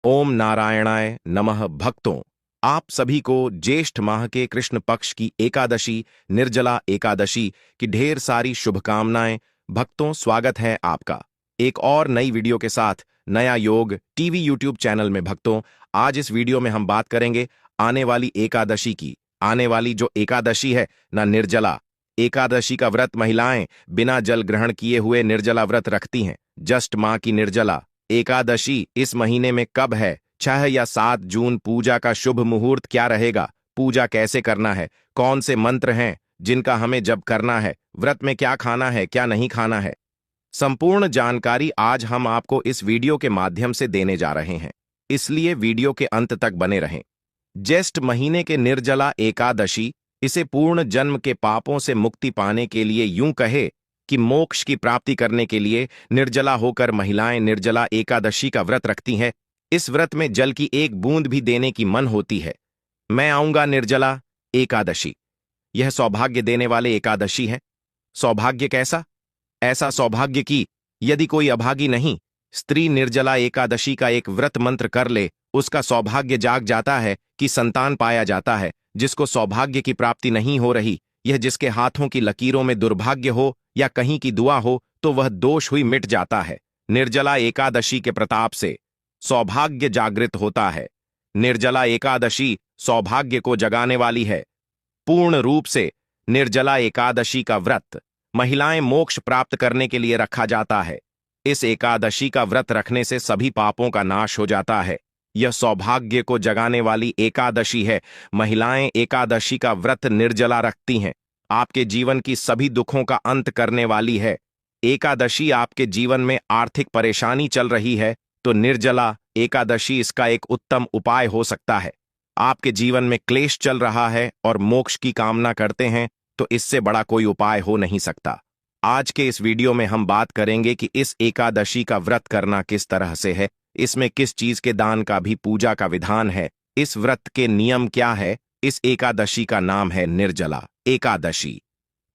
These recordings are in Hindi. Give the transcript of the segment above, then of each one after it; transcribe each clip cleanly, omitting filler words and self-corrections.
ओम नारायणाय नमः। भक्तों, आप सभी को ज्येष्ठ माह के कृष्ण पक्ष की एकादशी निर्जला एकादशी की ढेर सारी शुभकामनाएं। भक्तों, स्वागत है आपका एक और नई वीडियो के साथ नया योग टीवी यूट्यूब चैनल में। भक्तों, आज इस वीडियो में हम बात करेंगे आने वाली एकादशी की। आने वाली जो एकादशी है ना, निर्जला एकादशी का व्रत महिलाएं बिना जल ग्रहण किए हुए निर्जला व्रत रखती हैं। ज्येष्ठ माह की निर्जला एकादशी इस महीने में कब है? 6 या 7 जून। पूजा का शुभ मुहूर्त क्या रहेगा? पूजा कैसे करना है? कौन से मंत्र हैं जिनका हमें जप करना है? व्रत में क्या खाना है, क्या नहीं खाना है? संपूर्ण जानकारी आज हम आपको इस वीडियो के माध्यम से देने जा रहे हैं, इसलिए वीडियो के अंत तक बने रहें। ज्येष्ठ महीने के निर्जला एकादशी, इसे पूर्ण जन्म के पापों से मुक्ति पाने के लिए, यूं कहे कि मोक्ष की प्राप्ति करने के लिए निर्जला होकर महिलाएं निर्जला एकादशी का व्रत रखती हैं। इस व्रत में जल की एक बूंद भी देने की मन होती है। मैं आऊंगा निर्जला एकादशी, यह सौभाग्य देने वाले एकादशी है। सौभाग्य कैसा? ऐसा सौभाग्य कि यदि कोई अभागी नहीं, स्त्री निर्जला एकादशी का एक व्रत मंत्र कर ले, उसका सौभाग्य जाग जाता है कि संतान पाया जाता है। जिसको सौभाग्य की प्राप्ति नहीं हो रही, यह जिसके हाथों की लकीरों में दुर्भाग्य हो या कहीं की दुआ हो, तो वह दोष हुई मिट जाता है। निर्जला एकादशी के प्रताप से सौभाग्य जागृत होता है। निर्जला एकादशी सौभाग्य को जगाने वाली है। पूर्ण रूप से निर्जला एकादशी का व्रत महिलाएं मोक्ष प्राप्त करने के लिए रखा जाता है। इस एकादशी का व्रत रखने से सभी पापों का नाश हो जाता है। यह सौभाग्य को जगाने वाली एकादशी है। महिलाएं एकादशी का व्रत निर्जला रखती हैं। आपके जीवन की सभी दुखों का अंत करने वाली है। एकादशी आपके जीवन में आर्थिक परेशानी चल रही है, तो निर्जला एकादशी इसका एक उत्तम उपाय हो सकता है। आपके जीवन में क्लेश चल रहा है और मोक्ष की कामना करते हैं, तो इससे बड़ा कोई उपाय हो नहीं सकता। आज के इस वीडियो में हम बात करेंगे कि इस एकादशी का व्रत करना किस तरह से है, इसमें किस चीज के दान का भी पूजा का विधान है, इस व्रत के नियम क्या है। इस एकादशी का नाम है निर्जला एकादशी।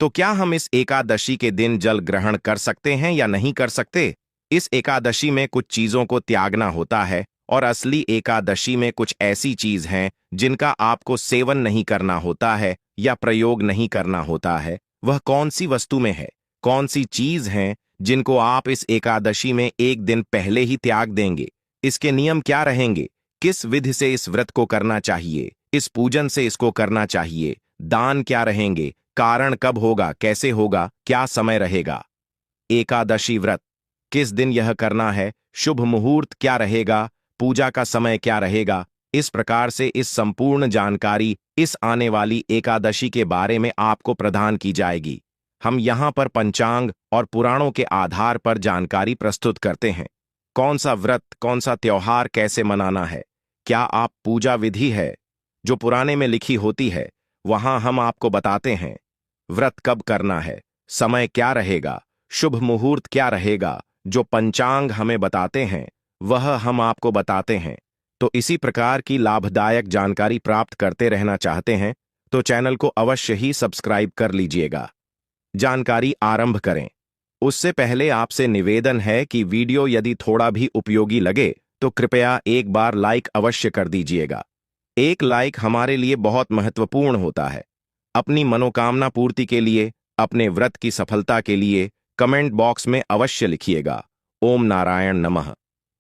तो क्या हम इस एकादशी के दिन जल ग्रहण कर सकते हैं या नहीं कर सकते? इस एकादशी में कुछ चीजों को त्यागना होता है, और असली एकादशी में कुछ ऐसी चीज हैं जिनका आपको सेवन नहीं करना होता है या प्रयोग नहीं करना होता है। वह कौन सी वस्तु में है, कौन सी चीज हैं जिनको आप इस एकादशी में एक दिन पहले ही त्याग देंगे? इसके नियम क्या रहेंगे? किस विधि से इस व्रत को करना चाहिए? इस पूजन से इसको करना चाहिए? दान क्या रहेंगे? कारण कब होगा, कैसे होगा, क्या समय रहेगा? एकादशी व्रत किस दिन यह करना है? शुभ मुहूर्त क्या रहेगा? पूजा का समय क्या रहेगा? इस प्रकार से इस संपूर्ण जानकारी इस आने वाली एकादशी के बारे में आपको प्रदान की जाएगी। हम यहाँ पर पंचांग और पुराणों के आधार पर जानकारी प्रस्तुत करते हैं। कौन सा व्रत, कौन सा त्योहार कैसे मनाना है, क्या आप पूजा विधि है जो पुराने में लिखी होती है, वहां हम आपको बताते हैं। व्रत कब करना है, समय क्या रहेगा, शुभ मुहूर्त क्या रहेगा, जो पंचांग हमें बताते हैं वह हम आपको बताते हैं। तो इसी प्रकार की लाभदायक जानकारी प्राप्त करते रहना चाहते हैं तो चैनल को अवश्य ही सब्सक्राइब कर लीजिएगा। जानकारी आरंभ करें उससे पहले आपसे निवेदन है कि वीडियो यदि थोड़ा भी उपयोगी लगे तो कृपया एक बार लाइक अवश्य कर दीजिएगा। एक लाइक हमारे लिए बहुत महत्वपूर्ण होता है। अपनी मनोकामना पूर्ति के लिए, अपने व्रत की सफलता के लिए कमेंट बॉक्स में अवश्य लिखिएगा ओम नारायण नमः।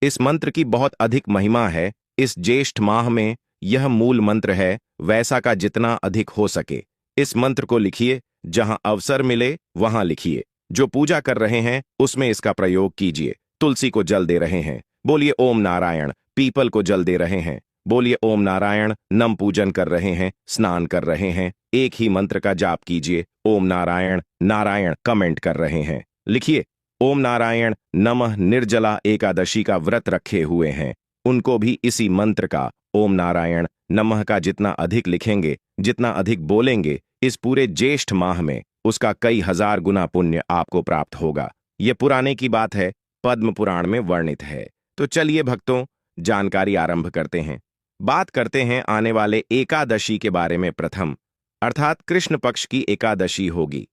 इस मंत्र की बहुत अधिक महिमा है। इस ज्येष्ठ माह में यह मूल मंत्र है, वैसा का जितना अधिक हो सके इस मंत्र को लिखिए। जहां अवसर मिले वहां लिखिए। जो पूजा कर रहे हैं उसमें इसका प्रयोग कीजिए। तुलसी को जल दे रहे हैं, बोलिए ओम नारायण। पीपल को जल दे रहे हैं, बोलिए ओम नारायण। नम पूजन कर रहे हैं, स्नान कर रहे हैं, एक ही मंत्र का जाप कीजिए ओम नारायण नारायण। कमेंट कर रहे हैं, लिखिए ओम नारायण नमः। निर्जला एकादशी का व्रत रखे हुए हैं, उनको भी इसी मंत्र का ओम नारायण नमः का जितना अधिक लिखेंगे, जितना अधिक बोलेंगे, इस पूरे ज्येष्ठ माह में उसका कई हजार गुना पुण्य आपको प्राप्त होगा। ये पुराने की बात है, पद्म पुराण में वर्णित है। तो चलिए भक्तों, जानकारी आरंभ करते हैं। बात करते हैं आने वाले एकादशी के बारे में। प्रथम अर्थात कृष्ण पक्ष की एकादशी होगी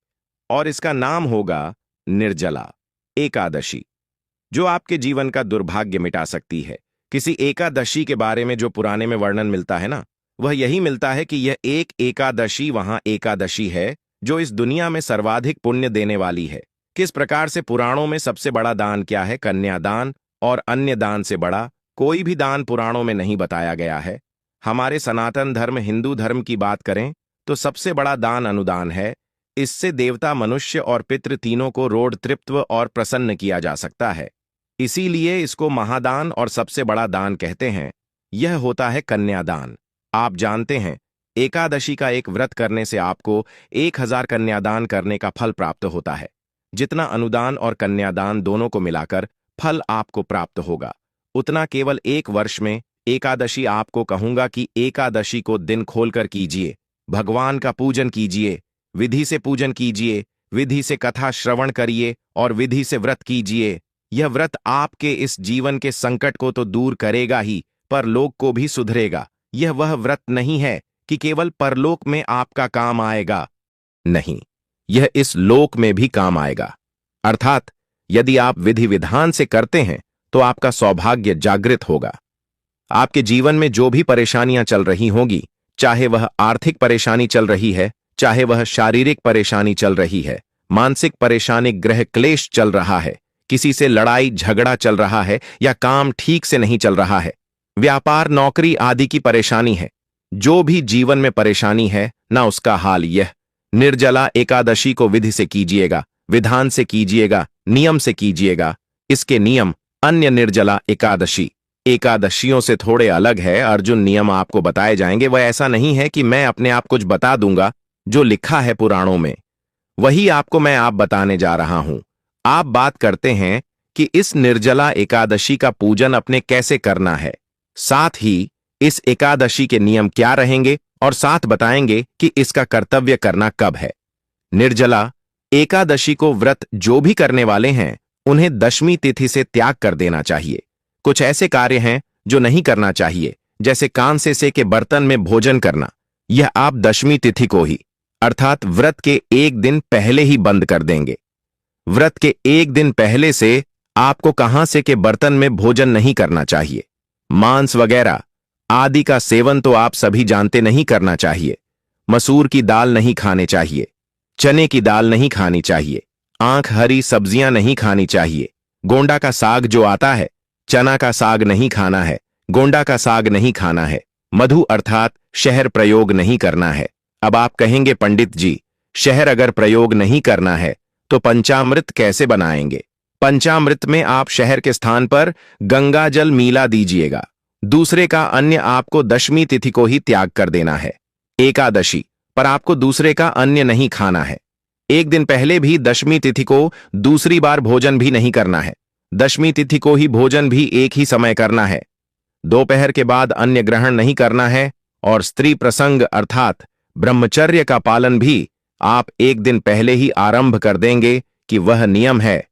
और इसका नाम होगा निर्जला एकादशी, जो आपके जीवन का दुर्भाग्य मिटा सकती है। किसी एकादशी के बारे में जो पुराने में वर्णन मिलता है ना, वह यही मिलता है कि यह एक एकादशी वहां एकादशी है जो इस दुनिया में सर्वाधिक पुण्य देने वाली है। किस प्रकार से पुराणों में सबसे बड़ा दान क्या है, कन्यादान, और अन्य दान से बड़ा कोई भी दान पुराणों में नहीं बताया गया है। हमारे सनातन धर्म हिंदू धर्म की बात करें तो सबसे बड़ा दान अनुदान है। इससे देवता, मनुष्य और पितृ तीनों को रोड तृप्त और प्रसन्न किया जा सकता है। इसीलिए इसको महादान और सबसे बड़ा दान कहते हैं। यह होता है कन्यादान। आप जानते हैं, एकादशी का एक व्रत करने से आपको 1000 कन्यादान करने का फल प्राप्त होता है। जितना अनुदान और कन्यादान दोनों को मिलाकर फल आपको प्राप्त होगा, उतना केवल एक वर्ष में। एकादशी आपको कहूंगा कि एकादशी को दिन खोलकर कीजिए, भगवान का पूजन कीजिए, विधि से पूजन कीजिए, विधि से कथा श्रवण करिए और विधि से व्रत कीजिए। यह व्रत आपके इस जीवन के संकट को तो दूर करेगा ही, परलोक को भी सुधरेगा। यह वह व्रत नहीं है कि केवल परलोक में आपका काम आएगा, नहीं, यह इस लोक में भी काम आएगा। अर्थात यदि आप विधि विधान से करते हैं तो आपका सौभाग्य जागृत होगा। आपके जीवन में जो भी परेशानियां चल रही होंगी, चाहे वह आर्थिक परेशानी चल रही है, चाहे वह शारीरिक परेशानी चल रही है, मानसिक परेशानी, ग्रह क्लेश चल रहा है, किसी से लड़ाई झगड़ा चल रहा है, या काम ठीक से नहीं चल रहा है, व्यापार, नौकरी आदि की परेशानी है, जो भी जीवन में परेशानी है ना, उसका हाल यह निर्जला एकादशी को विधि से कीजिएगा, विधान से कीजिएगा, नियम से कीजिएगा। इसके नियम अन्य निर्जला एकादशियों से थोड़े अलग है। अर्जुन, नियम आपको बताए जाएंगे। वह ऐसा नहीं है कि मैं अपने आप कुछ बता दूंगा, जो लिखा है पुराणों में वही आपको मैं आप बताने जा रहा हूं। आप बात करते हैं कि इस निर्जला एकादशी का पूजन अपने कैसे करना है, साथ ही इस एकादशी के नियम क्या रहेंगे, और साथ बताएंगे कि इसका कर्तव्य करना कब है। निर्जला एकादशी को व्रत जो भी करने वाले हैं, उन्हें दशमी तिथि से त्याग कर देना चाहिए। कुछ ऐसे कार्य हैं जो नहीं करना चाहिए, जैसे कांसे के बर्तन में भोजन करना। यह आप दशमी तिथि को ही, अर्थात व्रत के एक दिन पहले ही बंद कर देंगे। व्रत के एक दिन पहले से आपको कांसे के बर्तन में भोजन नहीं करना चाहिए। मांस वगैरह आदि का सेवन तो आप सभी जानते नहीं करना चाहिए। मसूर की दाल नहीं खाने चाहिए, चने की दाल नहीं खानी चाहिए, आंख हरी सब्जियां नहीं खानी चाहिए। गोंडा का साग जो आता है, चना का साग नहीं खाना है, गोंडा का साग नहीं खाना है। मधु अर्थात शहर प्रयोग नहीं करना है। अब आप कहेंगे, पंडित जी, शहर अगर प्रयोग नहीं करना है तो पंचामृत कैसे बनाएंगे? पंचामृत में आप शहर के स्थान पर गंगा जल मिला दीजिएगा। दूसरे का अन्य आपको दशमी तिथि को ही त्याग कर देना है। एकादशी पर आपको दूसरे का अन्य नहीं खाना है। एक दिन पहले भी दशमी तिथि को दूसरी बार भोजन भी नहीं करना है। दशमी तिथि को ही भोजन भी एक ही समय करना है। दोपहर के बाद अन्य ग्रहण नहीं करना है, और स्त्री प्रसंग अर्थात ब्रह्मचर्य का पालन भी आप एक दिन पहले ही आरंभ कर देंगे कि वह नियम है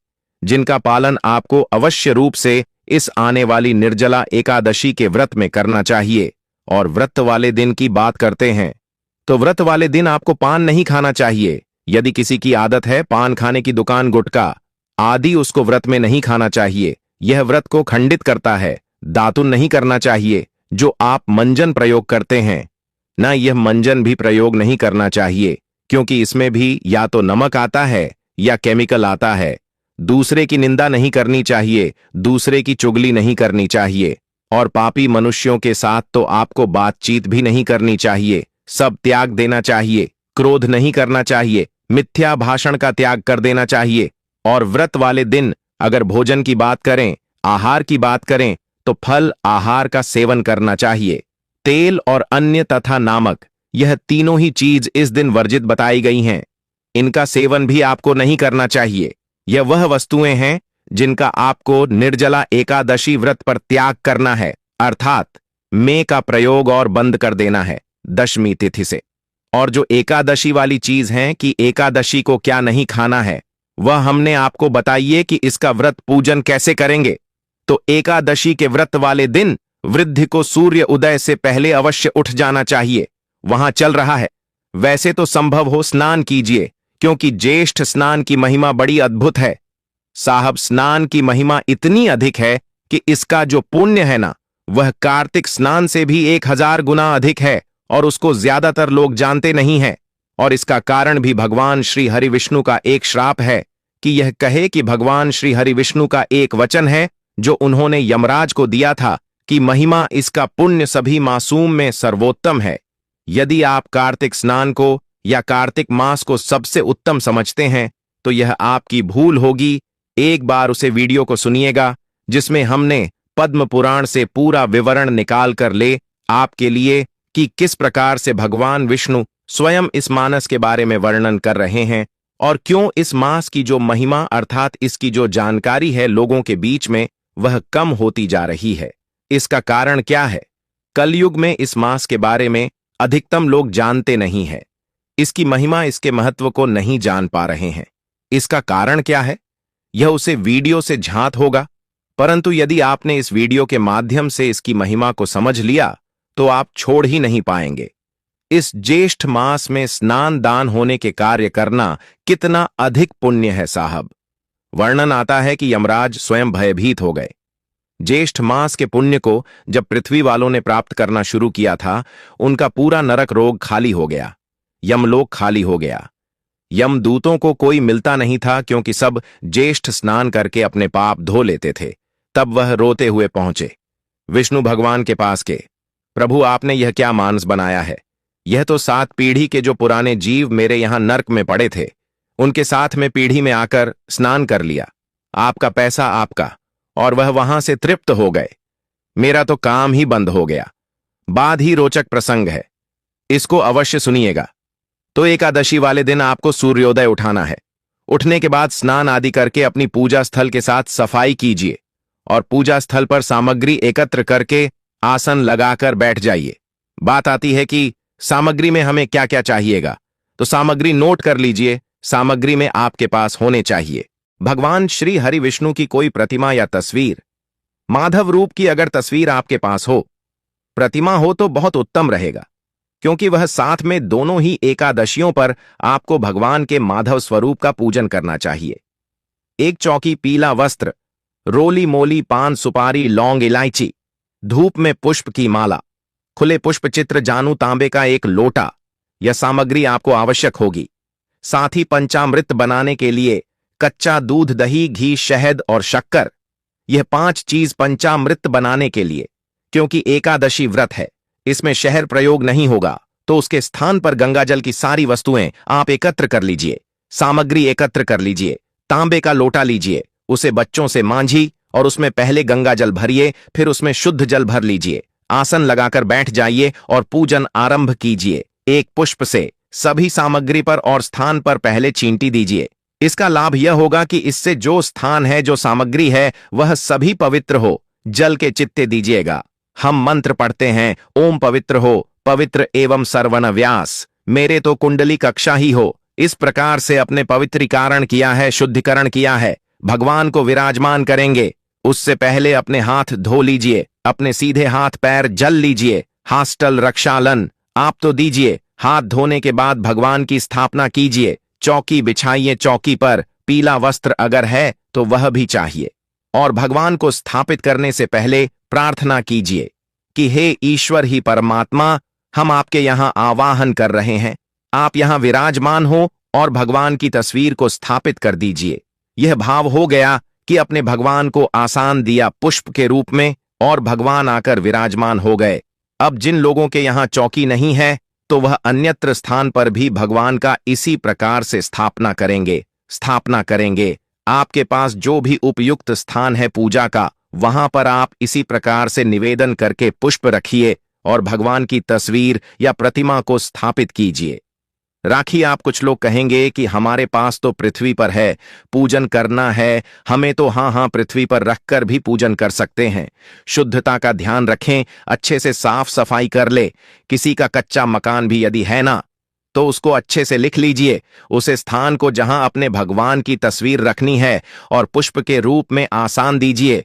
जिनका पालन आपको अवश्य रूप से इस आने वाली निर्जला एकादशी के व्रत में करना चाहिए। और व्रत वाले दिन की बात करते हैं तो व्रत वाले दिन आपको पान नहीं खाना चाहिए। यदि किसी की आदत है पान खाने की, दुकान, गुटखा आदि, उसको व्रत में नहीं खाना चाहिए। यह व्रत को खंडित करता है। दातुन नहीं करना चाहिए। जो आप मंजन प्रयोग करते हैं ना, यह मंजन भी प्रयोग नहीं करना चाहिए, क्योंकि इसमें भी या तो नमक आता है या केमिकल आता है। दूसरे की निंदा नहीं करनी चाहिए, दूसरे की चुगली नहीं करनी चाहिए, और पापी मनुष्यों के साथ तो आपको बातचीत भी नहीं करनी चाहिए। सब त्याग देना चाहिए। क्रोध नहीं करना चाहिए, मिथ्या भाषण का त्याग कर देना चाहिए। और व्रत वाले दिन अगर भोजन की बात करें, आहार की बात करें, तो फल आहार का सेवन करना चाहिए। तेल और अन्य तथा नामक, यह तीनों ही चीज इस दिन वर्जित बताई गई हैं। इनका सेवन भी आपको नहीं करना चाहिए। यह वह वस्तुएं हैं जिनका आपको निर्जला एकादशी व्रत पर त्याग करना है, अर्थात में का प्रयोग और बंद कर देना है दशमी तिथि से। और जो एकादशी वाली चीज है कि एकादशी को क्या नहीं खाना है, वह हमने आपको बताइए कि इसका व्रत पूजन कैसे करेंगे। तो एकादशी के व्रत वाले दिन वृद्ध को सूर्य उदय से पहले अवश्य उठ जाना चाहिए। वहां चल रहा है, वैसे तो संभव हो स्नान कीजिए, क्योंकि ज्येष्ठ स्नान की महिमा बड़ी अद्भुत है। साहब, स्नान की महिमा इतनी अधिक है कि इसका जो पुण्य है ना, वह कार्तिक स्नान से भी 1000 गुना अधिक है और उसको ज्यादातर लोग जानते नहीं हैं। और इसका कारण भी भगवान श्री हरि विष्णु का एक श्राप है कि यह कहे कि भगवान श्री हरि विष्णु का एक वचन है जो उन्होंने यमराज को दिया था कि महिमा इसका पुण्य सभी मासूम में सर्वोत्तम है। यदि आप कार्तिक स्नान को या कार्तिक मास को सबसे उत्तम समझते हैं तो यह आपकी भूल होगी। एक बार उसे वीडियो को सुनिएगा जिसमें हमने पद्म पुराण से पूरा विवरण निकाल कर ले आपके लिए कि किस प्रकार से भगवान विष्णु स्वयं इस मानस के बारे में वर्णन कर रहे हैं और क्यों इस मास की जो महिमा अर्थात इसकी जो जानकारी है लोगों के बीच में वह कम होती जा रही है। इसका कारण क्या है? कलयुग में इस मास के बारे में अधिकतम लोग जानते नहीं हैं। इसकी महिमा, इसके महत्व को नहीं जान पा रहे हैं। इसका कारण क्या है? यह उसे वीडियो से झांत होगा, परंतु यदि आपने इस वीडियो के माध्यम से इसकी महिमा को समझ लिया तो आप छोड़ ही नहीं पाएंगे। इस ज्येष्ठ मास में स्नान दान होने के कार्य करना कितना अधिक पुण्य है साहब। वर्णन आता है कि यमराज स्वयं भयभीत हो गए। ज्येष्ठ मास के पुण्य को जब पृथ्वी वालों ने प्राप्त करना शुरू किया था, उनका पूरा नरक रोग खाली हो गया, यमलोक खाली हो गया। यमदूतों को कोई मिलता नहीं था क्योंकि सब ज्येष्ठ स्नान करके अपने पाप धो लेते थे। तब वह रोते हुए पहुंचे विष्णु भगवान के पास के, प्रभु आपने यह क्या मानस बनाया है? यह तो 7 पीढ़ी के जो पुराने जीव मेरे यहां नर्क में पड़े थे उनके साथ में पीढ़ी में आकर स्नान कर लिया। आपका पैसा आपका, और वह वहां से तृप्त हो गए। मेरा तो काम ही बंद हो गया। बाद ही रोचक प्रसंग है, इसको अवश्य सुनिएगा। तो एकादशी वाले दिन आपको सूर्योदय उठाना है। उठने के बाद स्नान आदि करके अपनी पूजा स्थल के साथ सफाई कीजिए और पूजा स्थल पर सामग्री एकत्र करके आसन लगाकर बैठ जाइए। बात आती है कि सामग्री में हमें क्या क्या चाहिएगा, तो सामग्री नोट कर लीजिए। सामग्री में आपके पास होने चाहिए भगवान श्री हरि विष्णु की कोई प्रतिमा या तस्वीर, माधव रूप की अगर तस्वीर आपके पास हो, प्रतिमा हो तो बहुत उत्तम रहेगा, क्योंकि वह साथ में दोनों ही एकादशियों पर आपको भगवान के माधव स्वरूप का पूजन करना चाहिए। एक चौकी पीला वस्त्र, रोली मोली पान सुपारी लौंग इलायची, धूप में पुष्प की माला, खुले पुष्प चित्र जानू तांबे का एक लोटा, यह सामग्री आपको आवश्यक होगी। साथ ही पंचामृत बनाने के लिए कच्चा दूध, दही, घी, शहद और शक्कर, यह 5 चीज पंचामृत बनाने के लिए। क्योंकि एकादशी व्रत है, इसमें शहद प्रयोग नहीं होगा, तो उसके स्थान पर गंगाजल की सारी वस्तुएं आप एकत्र कर लीजिए। सामग्री एकत्र कर लीजिए। तांबे का लोटा लीजिए, उसे बच्चों से मांझी और उसमें पहले गंगाजल भरिए, फिर उसमें शुद्ध जल भर लीजिए। आसन लगाकर बैठ जाइए और पूजन आरंभ कीजिए। एक पुष्प से सभी सामग्री पर और स्थान पर पहले चींटी दीजिए। इसका लाभ यह होगा कि इससे जो स्थान है, जो सामग्री है, वह सभी पवित्र हो। जल के चित्ते दीजिएगा। हम मंत्र पढ़ते हैं, ओम पवित्र हो, पवित्र एवं सर्वण व्यास, मेरे तो कुंडली कक्षा ही हो। इस प्रकार से अपने पवित्रीकरण किया है, शुद्धिकरण किया है। भगवान को विराजमान करेंगे, उससे पहले अपने हाथ धो लीजिए। अपने सीधे हाथ पैर जल लीजिए। हास्टल रक्षालन आप तो दीजिए। हाथ धोने के बाद भगवान की स्थापना कीजिए। चौकी बिछाइए, चौकी पर पीला वस्त्र अगर है तो वह भी चाहिए। और भगवान को स्थापित करने से पहले प्रार्थना कीजिए कि हे ईश्वर ही परमात्मा, हम आपके यहां आवाहन कर रहे हैं, आप यहां विराजमान हो और भगवान की तस्वीर को स्थापित कर दीजिए। यह भाव हो गया कि अपने भगवान को आसान दिया पुष्प के रूप में और भगवान आकर विराजमान हो गए। अब जिन लोगों के यहां चौकी नहीं है तो वह अन्यत्र स्थान पर भी भगवान का इसी प्रकार से स्थापना करेंगे। आपके पास जो भी उपयुक्त स्थान है पूजा का, वहां पर आप इसी प्रकार से निवेदन करके पुष्प रखिए और भगवान की तस्वीर या प्रतिमा को स्थापित कीजिए। राखी आप कुछ लोग कहेंगे कि हमारे पास तो पृथ्वी पर है, पूजन करना है हमें, तो हाँ पृथ्वी पर रखकर भी पूजन कर सकते हैं। शुद्धता का ध्यान रखें, अच्छे से साफ सफाई कर ले। किसी का कच्चा मकान भी यदि है ना, तो उसको अच्छे से लिख लीजिए, उस स्थान को जहां अपने भगवान की तस्वीर रखनी है और पुष्प के रूप में आसान दीजिए।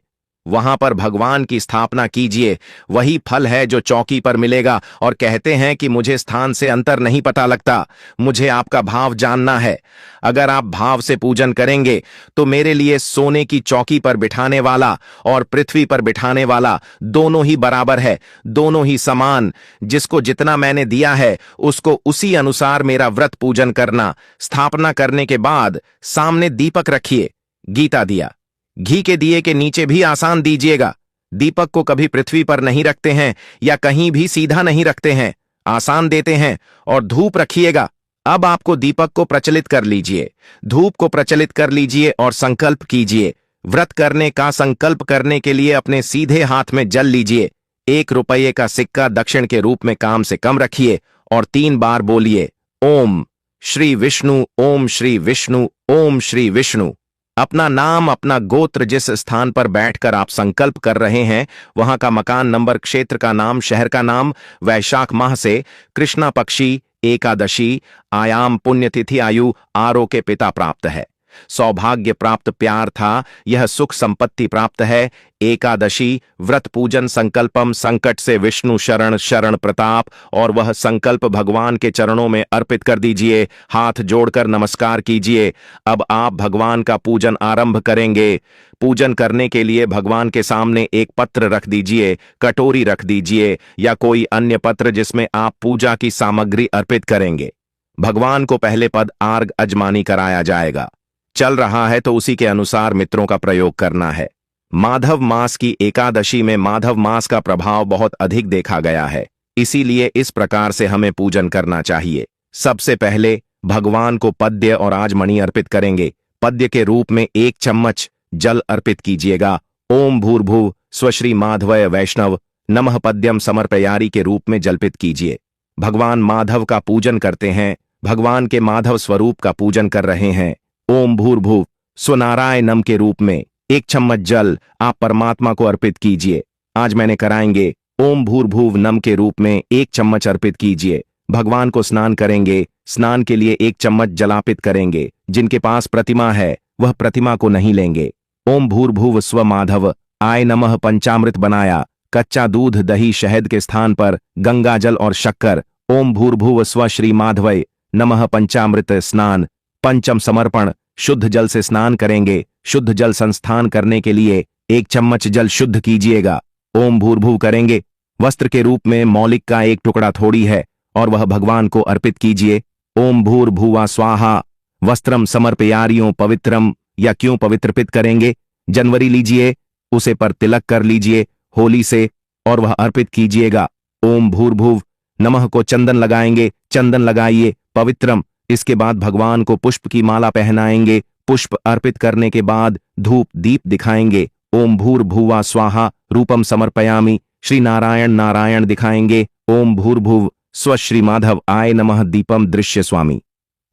वहां पर भगवान की स्थापना कीजिए। वही फल है जो चौकी पर मिलेगा। और कहते हैं कि मुझे स्थान से अंतर नहीं पता लगता, मुझे आपका भाव जानना है। अगर आप भाव से पूजन करेंगे तो मेरे लिए सोने की चौकी पर बिठाने वाला और पृथ्वी पर बिठाने वाला दोनों ही बराबर है, दोनों ही समान। जिसको जितना मैंने दिया है उसको उसी अनुसार मेरा व्रत पूजन करना। स्थापना करने के बाद सामने दीपक रखिए। गीता दिया, घी के दिए के नीचे भी आसान दीजिएगा। दीपक को कभी पृथ्वी पर नहीं रखते हैं या कहीं भी सीधा नहीं रखते हैं, आसान देते हैं। और धूप रखिएगा। अब आपको दीपक को प्रचलित कर लीजिए, धूप को प्रचलित कर लीजिए और संकल्प कीजिए। व्रत करने का संकल्प करने के लिए अपने सीधे हाथ में जल लीजिए। 1 रुपये का सिक्का दक्षिण के रूप में कम से कम रखिए और 3 बार बोलिए, ओम श्री विष्णु, ओम श्री विष्णु, ओम श्री विष्णु। अपना नाम, अपना गोत्र, जिस स्थान पर बैठकर आप संकल्प कर रहे हैं वहां का मकान नंबर, क्षेत्र का नाम, शहर का नाम, वैशाख माह से कृष्णा पक्षी, एकादशी, आयाम, पुण्यतिथि, आयु, आरो के पिता प्राप्त है। सौभाग्य प्राप्त, प्यार था, यह सुख संपत्ति प्राप्त है। एकादशी व्रत पूजन संकल्पम, संकट से विष्णु शरण, शरण प्रताप। और वह संकल्प भगवान के चरणों में अर्पित कर दीजिए, हाथ जोड़कर नमस्कार कीजिए। अब आप भगवान का पूजन आरंभ करेंगे। पूजन करने के लिए भगवान के सामने एक पत्र रख दीजिए, कटोरी रख दीजिए या कोई अन्य पत्र जिसमें आप पूजा की सामग्री अर्पित करेंगे। भगवान को पहले पद आर्ग अजमानी कराया जाएगा। चल रहा है तो उसी के अनुसार मित्रों का प्रयोग करना है। माधव मास की एकादशी में माधव मास का प्रभाव बहुत अधिक देखा गया है, इसीलिए इस प्रकार से हमें पूजन करना चाहिए। सबसे पहले भगवान को पद्य और आजमनी अर्पित करेंगे। पद्य के रूप में 1 चम्मच जल अर्पित कीजिएगा। ओम भूर्भुव स्वश्री माधवय वैष्णव नमः पद्यम समर्पयारी के रूप में जल्पित कीजिए। भगवान माधव का पूजन करते हैं, भगवान के माधव स्वरूप का पूजन कर रहे हैं। ओम भूर्भुव स्वनारायणम के रूप में 1 चम्मच जल आप परमात्मा को अर्पित कीजिए। आज मैंने कराएंगे ओम भूर्भुव नम के रूप में 1 चम्मच अर्पित कीजिए। भगवान को स्नान करेंगे। स्नान के लिए 1 चम्मच जलापित करेंगे। जिनके पास प्रतिमा है वह प्रतिमा को नहीं लेंगे। ओम भूर्भुव स्व माधव आय नमः पंचामृत बनाया। कच्चा दूध, दही, शहद के स्थान पर गंगा जल और शक्कर। ओम भूर्भुव स्व श्री माधवय नमः पंचामृत स्नान। पंचम समर्पण, शुद्ध जल से स्नान करेंगे। शुद्ध जल संस्थान करने के लिए 1 चम्मच जल शुद्ध कीजिएगा। ओम भूर्भुव करेंगे। वस्त्र के रूप में मौलिक का 1 टुकड़ा थोड़ी है और वह भगवान को अर्पित कीजिए। ओम भूर्भुवा स्वाहा वस्त्रम समर्पयारियों पवित्रम। या क्यों पवित्रपित करेंगे? जनवरी लीजिए, उसे पर तिलक कर लीजिए होली से और वह अर्पित कीजिएगा। ओम भूर्भुव नमः को चंदन लगाएंगे। चंदन लगाइए पवित्रम। इसके बाद भगवान को पुष्प की माला पहनाएंगे। पुष्प अर्पित करने के बाद धूप दीप दिखाएंगे। ओम भूर्भुवा स्वाहा रूपम समर्पयामि। श्री नारायण नारायण दिखाएंगे। ओम भूर्भुव स्व श्री माधव आय नमः दीपम दृश्य स्वामी।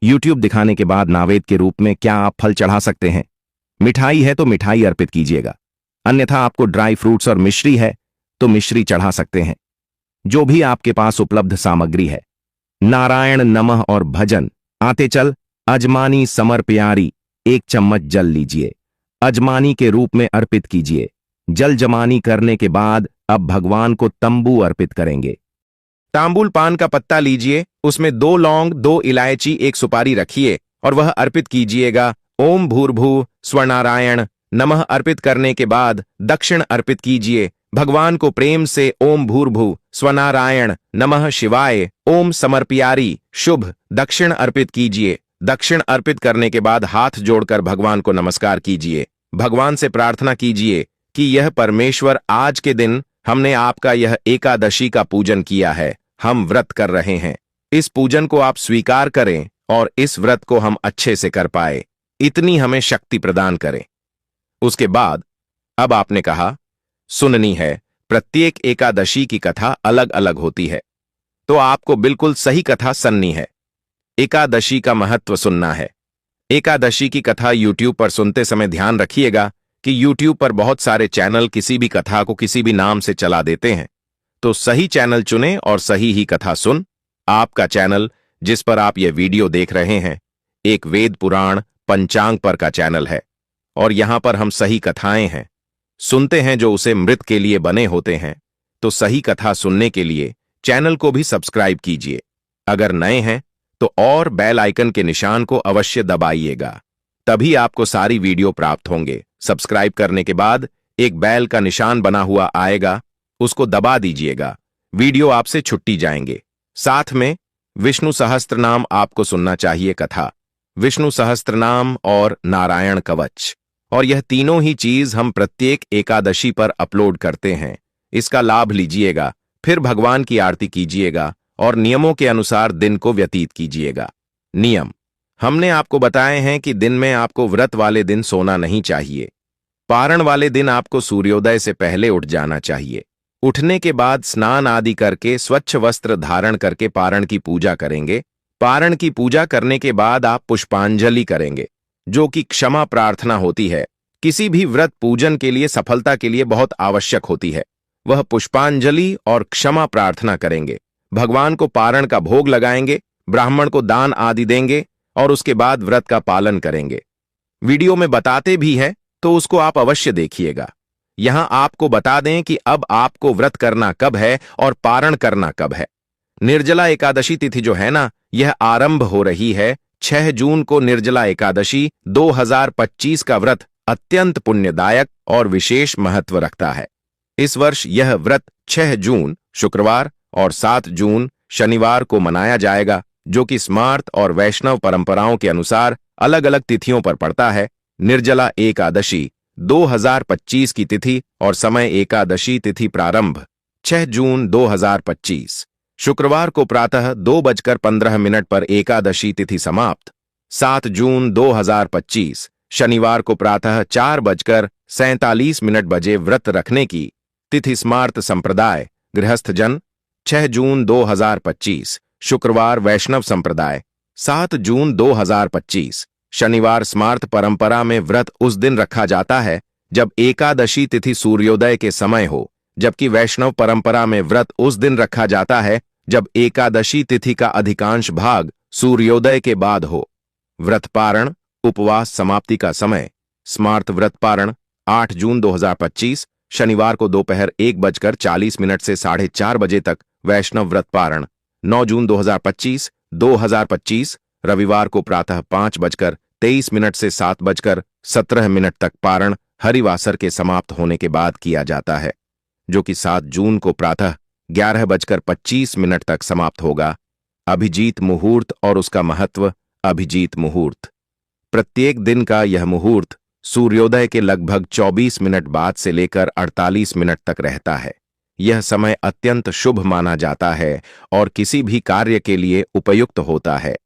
यूट्यूब दिखाने के बाद नावेद के रूप में क्या आप फल चढ़ा सकते हैं? मिठाई है तो मिठाई अर्पित कीजिएगा, अन्यथा आपको ड्राई फ्रूट्स और मिश्री है तो मिश्री चढ़ा सकते हैं। जो भी आपके पास उपलब्ध सामग्री है। नारायण नमः और भजन। आते चल अजमानी समर्पयारी 1 चम्मच जल लीजिए, अजमानी के रूप में अर्पित कीजिए। जल जमानी करने के बाद अब भगवान को तंबू अर्पित करेंगे। तांबुल पान का पत्ता लीजिए, उसमें 2 लौंग, 2 इलायची, 1 सुपारी रखिए और वह अर्पित कीजिएगा। ओम भूर्भुव स्वनारायण नमः अर्पित करने के बाद दक्षिण अर्पित कीजिए। भगवान को प्रेम से ओम भूर्भुव स्वनारायण नमः शिवाय ओम समर्पयारी शुभ दक्षिण अर्पित कीजिए। दक्षिण अर्पित करने के बाद हाथ जोड़कर भगवान को नमस्कार कीजिए। भगवान से प्रार्थना कीजिए कि यह परमेश्वर, आज के दिन हमने आपका यह एकादशी का पूजन किया है, हम व्रत कर रहे हैं, इस पूजन को आप स्वीकार करें और इस व्रत को हम अच्छे से कर पाए, इतनी हमें शक्ति प्रदान करें। उसके बाद अब आपने कहा सुननी है, प्रत्येक एकादशी की कथा अलग अलग होती है, तो आपको बिल्कुल सही कथा सुननी है। एकादशी का महत्व सुनना है। एकादशी की कथा यूट्यूब पर सुनते समय ध्यान रखिएगा कि यूट्यूब पर बहुत सारे चैनल किसी भी कथा को किसी भी नाम से चला देते हैं, तो सही चैनल चुनें और सही ही कथा सुन। आपका चैनल जिस पर आप ये वीडियो देख रहे हैं एक वेद पुराण पंचांग पर का चैनल है और यहां पर हम सही कथाएं हैं, सुनते हैं जो उसे मृत के लिए बने होते हैं, तो सही कथा सुनने के लिए चैनल को भी सब्सक्राइब कीजिए। अगर नए हैं तो और बेल आइकन के निशान को अवश्य दबाइएगा, तभी आपको सारी वीडियो प्राप्त होंगे। सब्सक्राइब करने के बाद एक बेल का निशान बना हुआ आएगा, उसको दबा दीजिएगा। वीडियो आपसे छुट्टी जाएंगे। साथ में विष्णु सहस्त्रनाम आपको सुनना चाहिए कथा, विष्णु सहस्त्रनाम और नारायण कवच, और यह तीनों ही चीज हम प्रत्येक एकादशी पर अपलोड करते हैं। इसका लाभ लीजिएगा, फिर भगवान की आरती कीजिएगा और नियमों के अनुसार दिन को व्यतीत कीजिएगा। नियम हमने आपको बताए हैं कि दिन में आपको व्रत वाले दिन सोना नहीं चाहिए। पारण वाले दिन आपको सूर्योदय से पहले उठ जाना चाहिए। उठने के बाद स्नान आदि करके स्वच्छ वस्त्र धारण करके पारण की पूजा करेंगे। पारण की पूजा करने के बाद आप पुष्पांजलि करेंगे, जो कि क्षमा प्रार्थना होती है। किसी भी व्रत पूजन के लिए सफलता के लिए बहुत आवश्यक होती है। वह पुष्पांजलि और क्षमा प्रार्थना करेंगे। भगवान को पारण का भोग लगाएंगे, ब्राह्मण को दान आदि देंगे और उसके बाद व्रत का पालन करेंगे। वीडियो में बताते भी है तो उसको आप अवश्य देखिएगा। यहां आपको बता दें कि अब आपको व्रत करना कब है और पारण करना कब है। निर्जला एकादशी तिथि जो है ना, यह आरंभ हो रही है 6 जून को। निर्जला एकादशी 2025 का व्रत अत्यंत पुण्यदायक और विशेष महत्व रखता है। इस वर्ष यह व्रत 6 जून शुक्रवार और 7 जून शनिवार को मनाया जाएगा, जो कि स्मार्त और वैष्णव परंपराओं के अनुसार अलग अलग तिथियों पर पड़ता है। निर्जला एकादशी 2025 की तिथि और समय एकादशी तिथि प्रारंभ 6 जून 2025 शुक्रवार को प्रातः 2:15 पर एकादशी तिथि समाप्त। 7 जून 2025 शनिवार को प्रातः 4:47 बजे व्रत रखने की तिथि स्मार्त संप्रदाय गृहस्थ जन। 6 जून 2025 शुक्रवार वैष्णव संप्रदाय। 7 जून 2025 शनिवार स्मार्त परंपरा में व्रत उस दिन रखा जाता है जब एकादशी तिथि सूर्योदय के समय हो, जबकि वैष्णव परंपरा में व्रत उस दिन रखा जाता है जब एकादशी तिथि का अधिकांश भाग सूर्योदय के बाद हो। व्रत पारण उपवास समाप्ति का समय स्मार्त व्रत पारण 8 जून 2025 शनिवार को दोपहर 1:40 से 4:30 बजे तक वैष्णव व्रत पारण। 9 जून 2025 रविवार को प्रातः 5:23 से 7:17 तक पारण हरिवासर के समाप्त होने के बाद किया जाता है, जो कि 7 जून को प्रातः 11:25 तक समाप्त होगा। अभिजीत मुहूर्त और उसका महत्व। अभिजीत मुहूर्त प्रत्येक दिन का यह मुहूर्त सूर्योदय के लगभग 24 मिनट बाद से लेकर 48 मिनट तक रहता है। यह समय अत्यंत शुभ माना जाता है और किसी भी कार्य के लिए उपयुक्त होता है।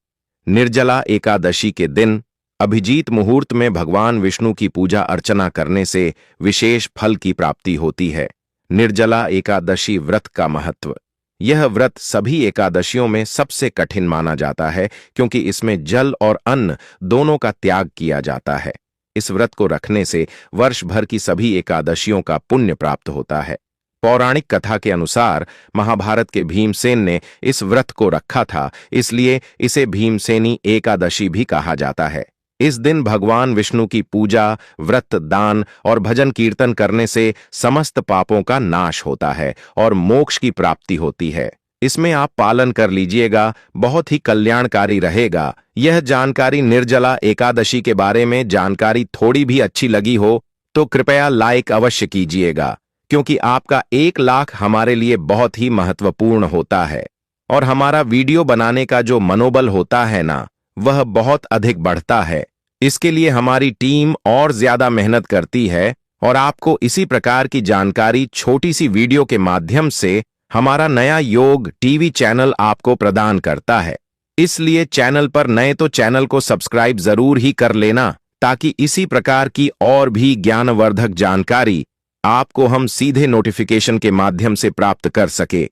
निर्जला एकादशी के दिन अभिजीत मुहूर्त में भगवान विष्णु की पूजा अर्चना करने से विशेष फल की प्राप्ति होती है। निर्जला एकादशी व्रत का महत्व। यह व्रत सभी एकादशियों में सबसे कठिन माना जाता है, क्योंकि इसमें जल और अन्न दोनों का त्याग किया जाता है। इस व्रत को रखने से वर्ष भर की सभी एकादशियों का पुण्य प्राप्त होता है। पौराणिक कथा के अनुसार महाभारत के भीमसेन ने इस व्रत को रखा था, इसलिए इसे भीमसेनी एकादशी भी कहा जाता है। इस दिन भगवान विष्णु की पूजा, व्रत, दान और भजन कीर्तन करने से समस्त पापों का नाश होता है और मोक्ष की प्राप्ति होती है। इसमें आप पालन कर लीजिएगा, बहुत ही कल्याणकारी रहेगा। यह जानकारी निर्जला एकादशी के बारे में जानकारी थोड़ी भी अच्छी लगी हो तो कृपया लाइक अवश्य कीजिएगा, क्योंकि आपका 1 लाख हमारे लिए बहुत ही महत्वपूर्ण होता है और हमारा वीडियो बनाने का जो मनोबल होता है ना, वह बहुत अधिक बढ़ता है। इसके लिए हमारी टीम और ज्यादा मेहनत करती है और आपको इसी प्रकार की जानकारी छोटी सी वीडियो के माध्यम से हमारा नया योग टीवी चैनल आपको प्रदान करता है। इसलिए चैनल पर नए तो चैनल को सब्सक्राइब जरूर ही कर लेना, ताकि इसी प्रकार की और भी ज्ञानवर्धक जानकारी आपको हम सीधे नोटिफिकेशन के माध्यम से प्राप्त कर सके।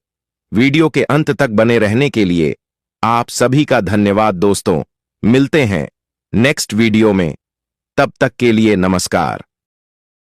वीडियो के अंत तक बने रहने के लिए आप सभी का धन्यवाद दोस्तों। मिलते हैं नेक्स्ट वीडियो में, तब तक के लिए नमस्कार।